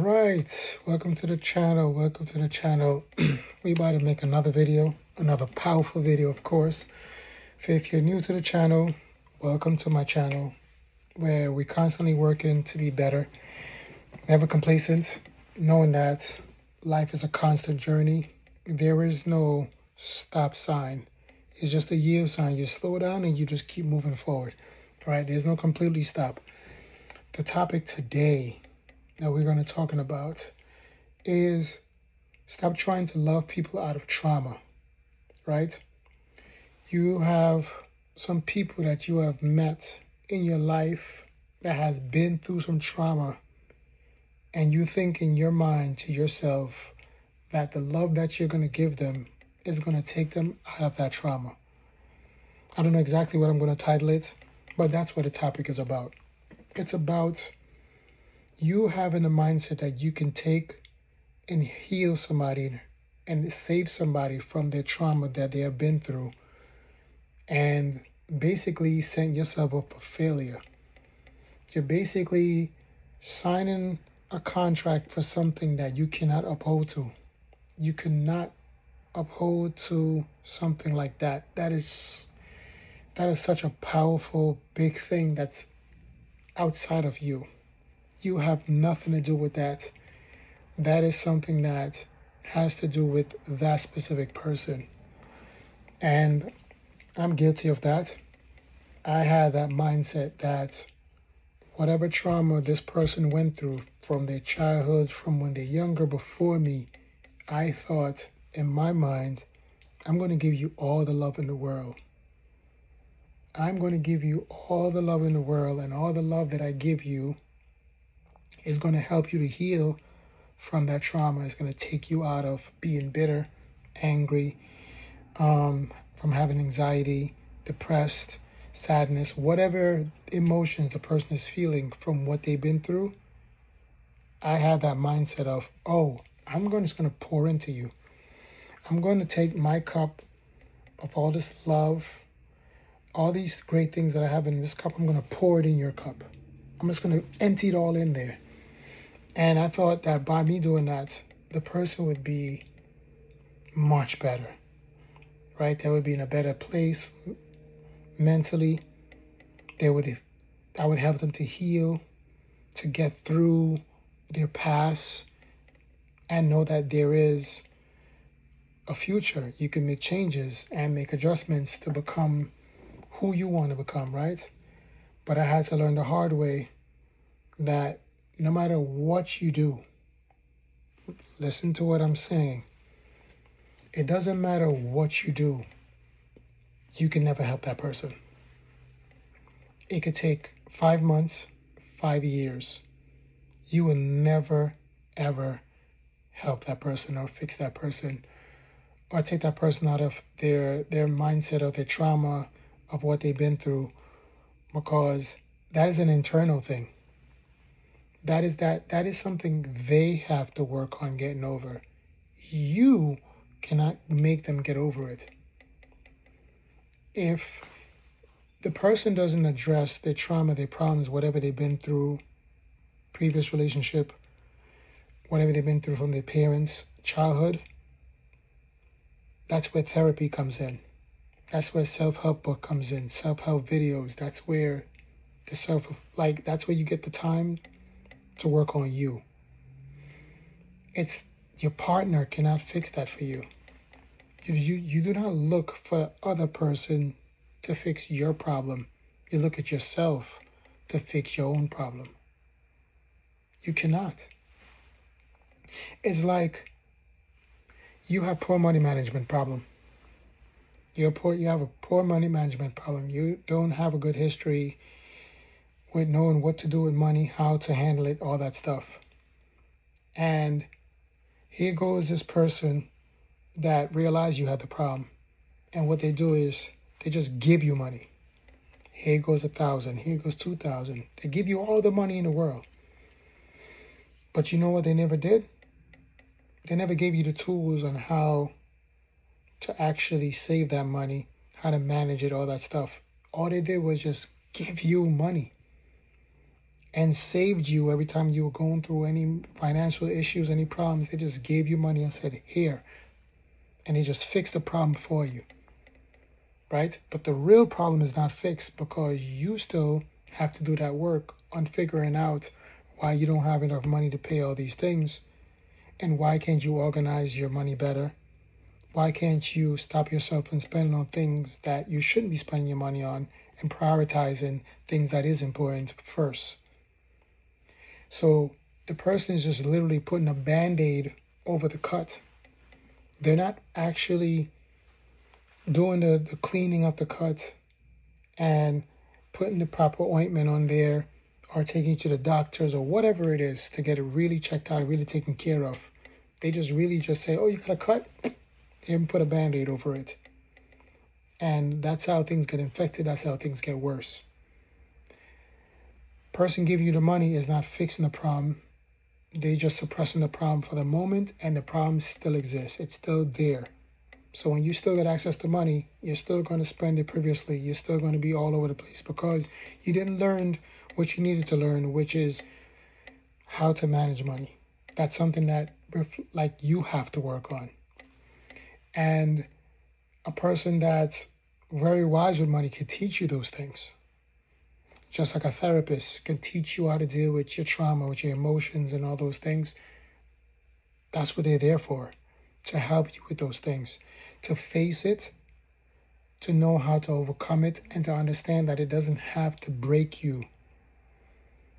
right, welcome to the channel. We about to make another video, another powerful video, of course. If you're new to the channel, welcome to my channel, where we constantly working to be better, never complacent, knowing that life is a constant journey. There is no stop sign. It's just a yield sign. You slow down and you just keep moving forward. Right? There's no completely stop. The topic today that we're going to talking about is stop trying to love people out of trauma, right? You have some people that you have met in your life that has been through some trauma, and you think in your mind to yourself that the love that you're going to give them is going to take them out of that trauma. I don't know exactly what I'm going to title it, but that's what the topic is about. It's about you having a mindset that you can take and heal somebody and save somebody from their trauma that they have been through, and basically set yourself up for failure. You're basically signing a contract for something that you cannot uphold to. You cannot uphold to something like that. That is such a powerful, big thing that's outside of you. You have nothing to do with that. That is something that has to do with that specific person. And I'm guilty of that. I had that mindset that whatever trauma this person went through from their childhood, from when they're younger before me, I thought in my mind, I'm going to give you all the love in the world. I'm going to give you all the love in the world, and all the love that I give you is going to help you to heal from that trauma. It's going to take you out of being bitter, angry, from having anxiety, depressed, sadness, whatever emotions the person is feeling from what they've been through. I had that mindset of, I'm just going to pour into you. I'm going to take my cup of all this love, all these great things that I have in this cup, I'm going to pour it in your cup. I'm just going to empty it all in there. And I thought that by me doing that, the person would be much better, right? They would be in a better place mentally. I would help them to heal, to get through their past, and know that there is a future. You can make changes and make adjustments to become who you want to become, right? But I had to learn the hard way that no matter what you do, listen to what I'm saying. It doesn't matter what you do, you can never help that person. It could take 5 months, 5 years. You will never, ever help that person or fix that person or take that person out of their mindset of their trauma of what they've been through, because that is an internal thing. That is something they have to work on getting over. You cannot make them get over it. If the person doesn't address their trauma, their problems, whatever they've been through, previous relationship, whatever they've been through from their parents, childhood, that's where therapy comes in. That's where self-help book comes in, self-help videos. That's where that's where you get the time to work on you. It's your partner cannot fix that for you. You do not look for other person to fix your problem. You look at yourself to fix your own problem. You cannot. It's like you have poor money management problem. You have a poor money management problem. You don't have a good history with knowing what to do with money, how to handle it, all that stuff. And here goes this person that realized you had the problem. And what they do is they just give you money. Here goes 1,000, here goes 2,000. They give you all the money in the world. But you know what they never did? They never gave you the tools on how to actually save that money, how to manage it, all that stuff. All they did was just give you money. and saved you every time you were going through any financial issues, any problems. They just gave you money and said, here. And they just fixed the problem for you, right? But the real problem is not fixed because you still have to do that work on figuring out why you don't have enough money to pay all these things. And why can't you organize your money better? Why can't you stop yourself from spending on things that you shouldn't be spending your money on and prioritizing things that is important first? So the person is just literally putting a Band-Aid over the cut. They're not actually doing the cleaning of the cut and putting the proper ointment on there or taking it to the doctors or whatever it is to get it really checked out, really taken care of. They just really just say, oh, you got a cut? And put a Band-Aid over it. And that's how things get infected. That's how things get worse. Person giving you the money is not fixing the problem. They just suppressing the problem for the moment, and the problem still exists. It's still there. So when you still get access to money, you're still going to spend it previously. You're still going to be all over the place because you didn't learn what you needed to learn, which is how to manage money. That's something that you have to work on. And a person that's very wise with money can teach you those things. Just like a therapist can teach you how to deal with your trauma, with your emotions and all those things. That's what they're there for, to help you with those things, to face it, to know how to overcome it, and to understand that it doesn't have to break you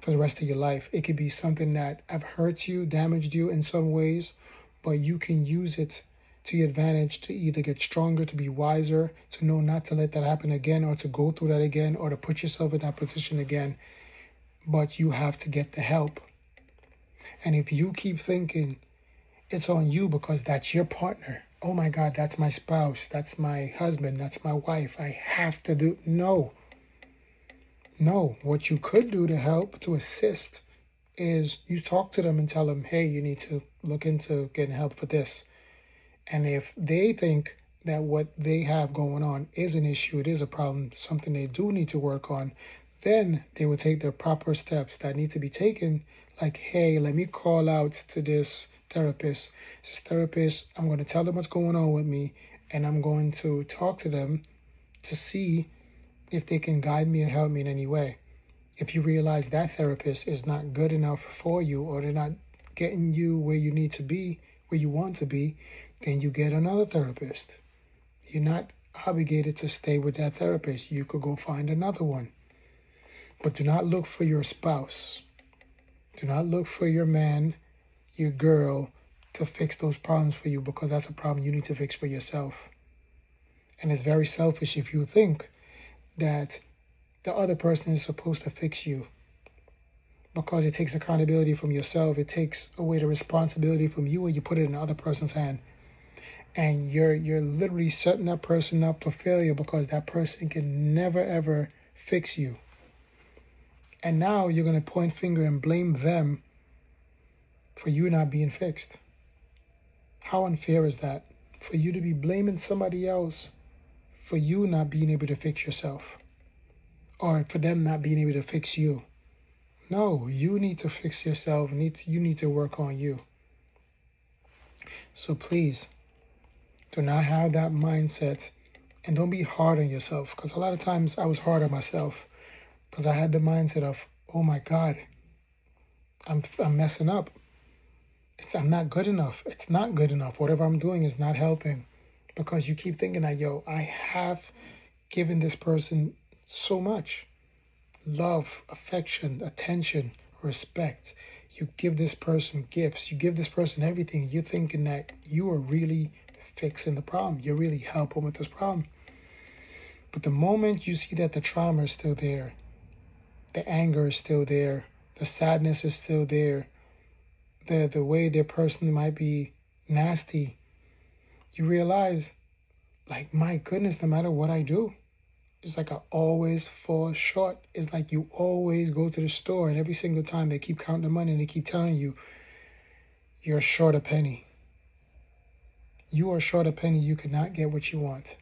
for the rest of your life. It could be something that have hurt you, damaged you in some ways, but you can use it to your advantage to either get stronger, to be wiser, to know not to let that happen again, or to go through that again, or to put yourself in that position again. But you have to get the help. And if you keep thinking it's on you because that's your partner, oh my God, that's my spouse, that's my husband, that's my wife, I have to do. No, what you could do to help, to assist, is you talk to them and tell them, hey, you need to look into getting help for this. And if they think that what they have going on is an issue, it is a problem, something they do need to work on, then they will take the proper steps that need to be taken. Like, hey, let me call out to this therapist. This therapist, I'm going to tell them what's going on with me, and I'm going to talk to them to see if they can guide me and help me in any way. If you realize that therapist is not good enough for you, or they're not getting you where you need to be, where you want to be, then you get another therapist. You're not obligated to stay with that therapist. You could go find another one. But do not look for your spouse. Do not look for your man, your girl, to fix those problems for you, because that's a problem you need to fix for yourself. And it's very selfish if you think that the other person is supposed to fix you, because it takes accountability from yourself. It takes away the responsibility from you, and you put it in the other person's hand. And you're literally setting that person up for failure, because that person can never, ever fix you. And now you're going to point finger and blame them for you not being fixed. How unfair is that? For you to be blaming somebody else for you not being able to fix yourself, or for them not being able to fix you. No, you need to fix yourself. You need to work on you. So please, do not have that mindset, and don't be hard on yourself, because a lot of times I was hard on myself because I had the mindset of, oh my God, I'm messing up. I'm not good enough. It's not good enough. Whatever I'm doing is not helping, because you keep thinking that, I have given this person so much love, affection, attention, respect. You give this person gifts. You give this person everything. You're thinking that you are really fixing the problem. You're really helping with this problem. But the moment you see that the trauma is still there, the anger is still there, the sadness is still there, the way their person might be nasty, you realize, like, my goodness, no matter what I do, it's like I always fall short. It's like you always go to the store, and every single time they keep counting the money and they keep telling you, you're short a penny. You are short a penny. You cannot get what you want.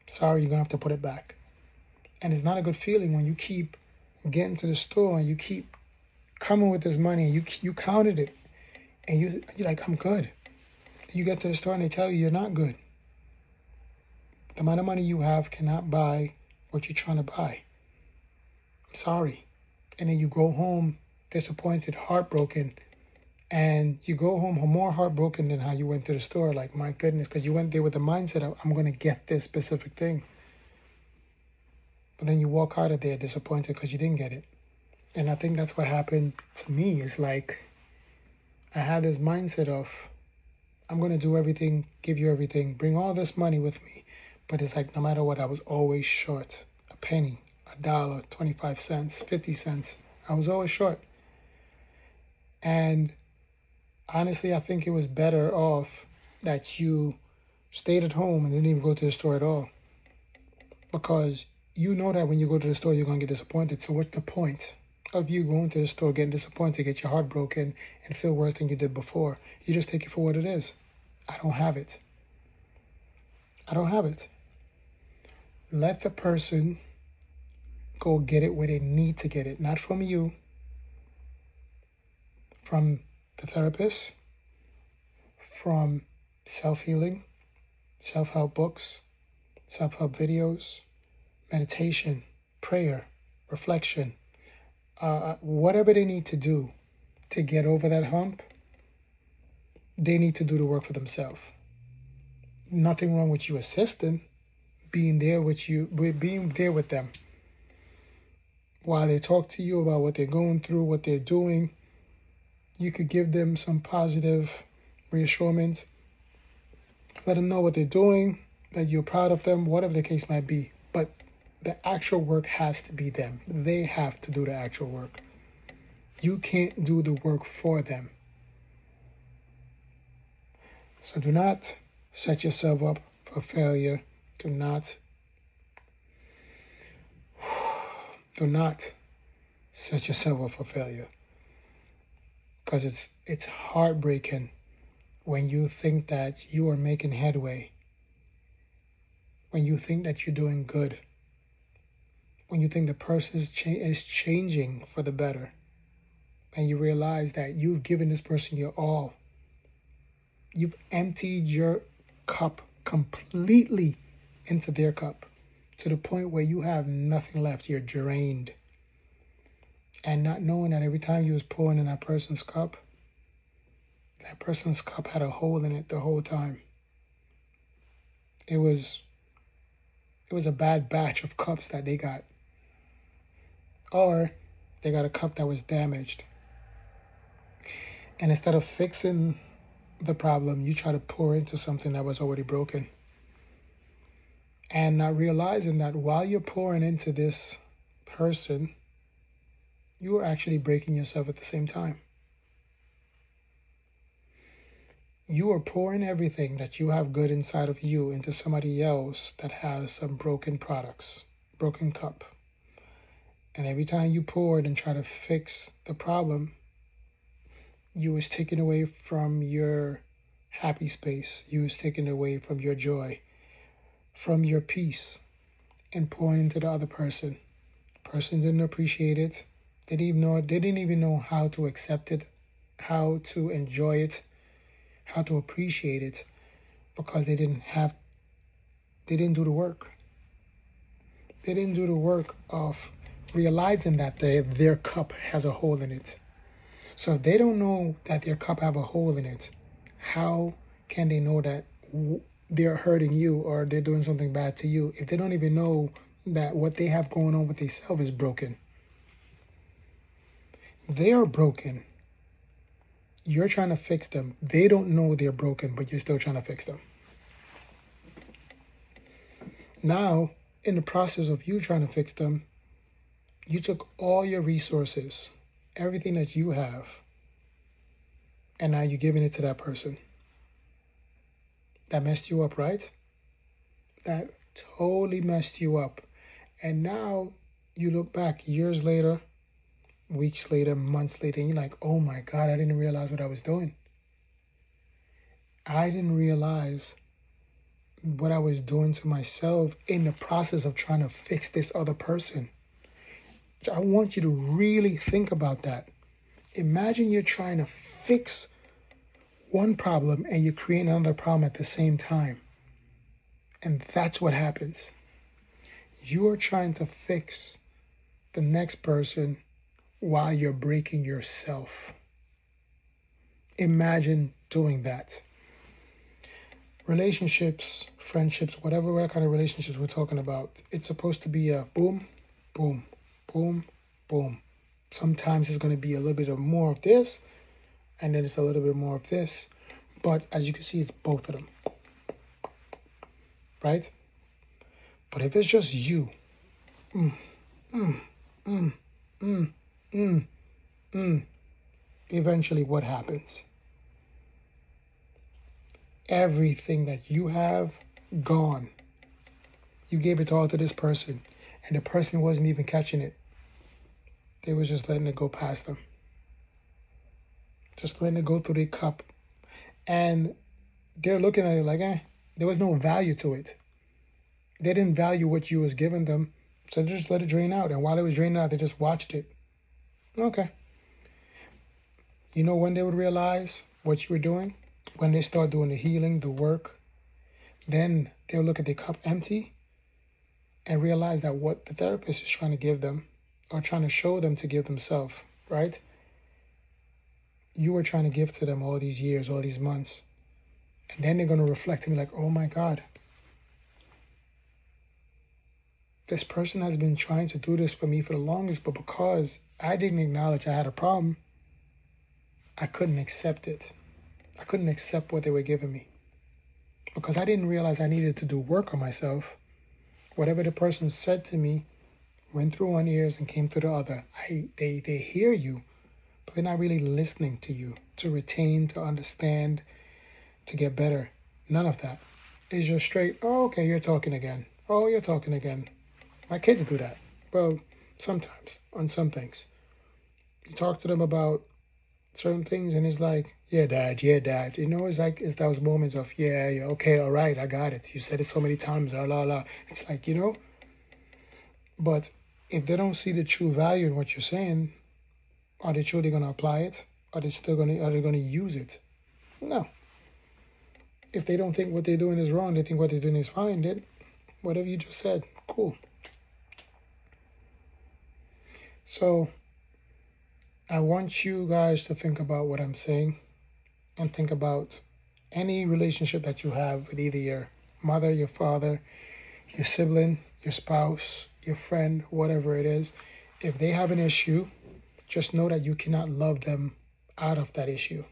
Sorry, you're going to have to put it back. And it's not a good feeling when you keep getting to the store and you keep coming with this money, and you counted it, and you're like, I'm good. You get to the store and they tell you you're not good. The amount of money you have cannot buy what you're trying to buy. I'm sorry. And then you go home disappointed, heartbroken, and you go home more heartbroken than how you went to the store. Like, my goodness, because you went there with the mindset of, I'm going to get this specific thing. But then you walk out of there disappointed because you didn't get it. And I think that's what happened to me. It's like I had this mindset of, I'm going to do everything, give you everything, bring all this money with me. But it's like, no matter what, I was always short. A penny, $1, 25 cents, 50 cents. I was always short. And honestly, I think it was better off that you stayed at home and didn't even go to the store at all. Because you know that when you go to the store, you're going to get disappointed. So what's the point of you going to the store, getting disappointed, get your heart broken, and feel worse than you did before? You just take it for what it is. I don't have it. I don't have it. Let the person go get it where they need to get it. Not from you, from the therapist, from self-healing, self-help books, self-help videos, meditation, prayer, reflection, whatever they need to do to get over that hump, they need to do the work for themselves. Nothing wrong with you assisting, being there with you, being there with them while they talk to you about what they're going through, what they're doing. You could give them some positive reassurance. Let them know what they're doing, that you're proud of them, whatever the case might be. But the actual work has to be them. They have to do the actual work. You can't do the work for them. So do not set yourself up for failure. Do not set yourself up for failure. Because it's heartbreaking when you think that you are making headway, when you think that you're doing good, when you think the person is changing for the better, and you realize that you've given this person your all. You've emptied your cup completely into their cup to the point where you have nothing left. You're drained. And not knowing that every time you was pouring in that person's cup had a hole in it the whole time. It was a bad batch of cups that they got. Or they got a cup that was damaged. And instead of fixing the problem, you try to pour into something that was already broken. And not realizing that while you're pouring into this person, you are actually breaking yourself at the same time. You are pouring everything that you have good inside of you into somebody else that has some broken products, broken cup. And every time you pour it and try to fix the problem, you was taken away from your happy space. You was taken away from your joy, from your peace, and pouring into the other person. The person didn't appreciate it. They didn't even know how to accept it, how to enjoy it, how to appreciate it, because they didn't do the work. They didn't do the work of realizing that their cup has a hole in it. So if they don't know that their cup have a hole in it, how can they know that they're hurting you or they're doing something bad to you if they don't even know that what they have going on with themselves is broken? They are broken. You're trying to fix them. They don't know they're broken, but you're still trying to fix them. Now, in the process of you trying to fix them, you took all your resources, everything that you have, and now you're giving it to that person. That messed you up, right? That totally messed you up. And now you look back years later, weeks later, months later, and you're like, oh my God, I didn't realize what I was doing. I didn't realize what I was doing to myself in the process of trying to fix this other person. I want you to really think about that. Imagine you're trying to fix one problem and you create another problem at the same time. And that's what happens. You're trying to fix the next person while you're breaking yourself. Imagine doing that. Relationships, friendships, whatever kind of relationships we're talking about, it's supposed to be a boom, boom, boom, boom. Sometimes it's going to be a little bit of more of this, and then it's a little bit more of this. But as you can see, it's both of them. Right? But if it's just you, eventually what happens? Everything that you have, gone. You gave it all to this person, and the person wasn't even catching it. They was just letting it go past them. Just letting it go through their cup. And they're looking at it like, there was no value to it. They didn't value what you was giving them, so they just let it drain out. And while it was draining out, they just watched it. Okay. You know when they would realize what you were doing? When they start doing the healing, the work, then they'll look at their cup empty and realize that what the therapist is trying to give them or trying to show them to give themselves, right? You were trying to give to them all these years, all these months. And then they're going to reflect and be like, oh my God, this person has been trying to do this for me for the longest, but because I didn't acknowledge I had a problem, I couldn't accept it. I couldn't accept what they were giving me because I didn't realize I needed to do work on myself. Whatever the person said to me went through one ears and came through the other. They hear you, but they're not really listening to you to retain, to understand, to get better. None of that. It's just straight, oh, okay, you're talking again. Oh, you're talking again. My kids do that. Well, sometimes on some things. You talk to them about certain things and it's like, yeah, dad. You know, it's those moments of, yeah, okay, all right, I got it. You said it so many times, la. It's like, you know, but if they don't see the true value in what you're saying, are they truly going to apply it? Are they going to use it? No. If they don't think what they're doing is wrong, they think what they're doing is fine, then whatever you just said, cool. So I want you guys to think about what I'm saying and think about any relationship that you have with either your mother, your father, your sibling, your spouse, your friend, whatever it is. If they have an issue, just know that you cannot love them out of that issue,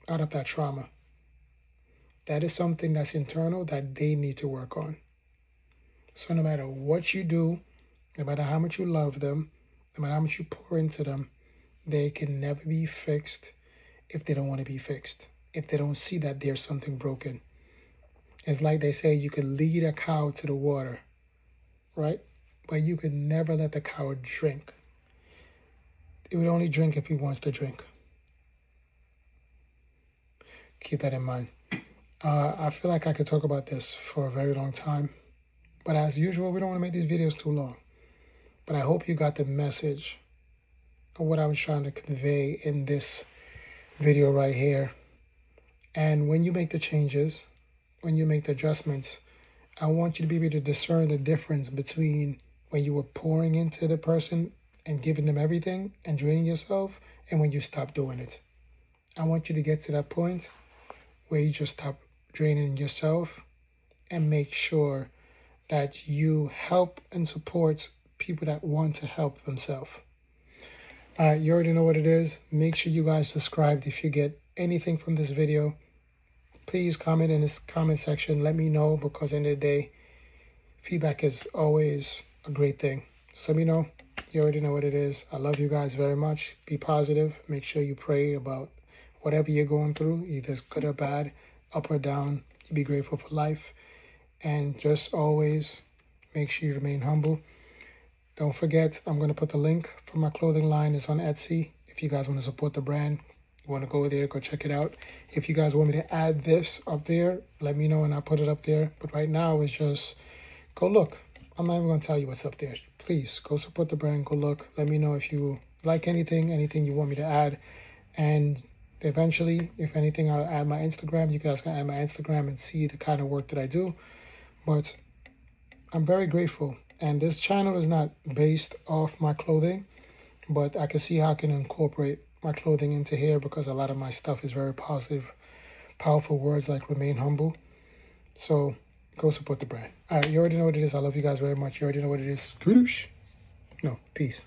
out of that trauma. That is something that's internal that they need to work on. So no matter what you do, no matter how much you love them, no matter how much you pour into them, they can never be fixed if they don't want to be fixed, if they don't see that there's something broken. It's like they say you can lead a cow to the water, right? But you can never let the cow drink. It would only drink if he wants to drink. Keep that in mind. I feel like I could talk about this for a very long time. But as usual, we don't want to make these videos too long. But I hope you got the message of what I was trying to convey in this video right here. And when you make the changes, when you make the adjustments, I want you to be able to discern the difference between when you were pouring into the person and giving them everything and draining yourself, and when you stop doing it. I want you to get to that point where you just stop draining yourself and make sure that you help and support people that want to help themselves. All right, you already know what it is. Make sure you guys subscribe if you get anything from this video. Please comment in this comment section. Let me know, because at the end of the day, feedback is always a great thing. So let me know. You already know what it is. I love you guys very much. Be positive. Make sure you pray about whatever you're going through, either it's good or bad, up or down. Be grateful for life. And just always make sure you remain humble. Don't forget, I'm going to put the link for my clothing line. It's on Etsy. If you guys want to support the brand, you want to go there, go check it out. If you guys want me to add this up there, let me know and I'll put it up there. But right now, it's just go look. I'm not even going to tell you what's up there. Please go support the brand. Go look. Let me know if you like anything you want me to add. And eventually, if anything, I'll add my Instagram. You guys can add my Instagram and see the kind of work that I do. But I'm very grateful. And this channel is not based off my clothing, but I can see how I can incorporate my clothing into here because a lot of my stuff is very positive, powerful words like remain humble. So go support the brand. All right, you already know what it is. I love you guys very much. You already know what it is. Skadoosh. No, peace.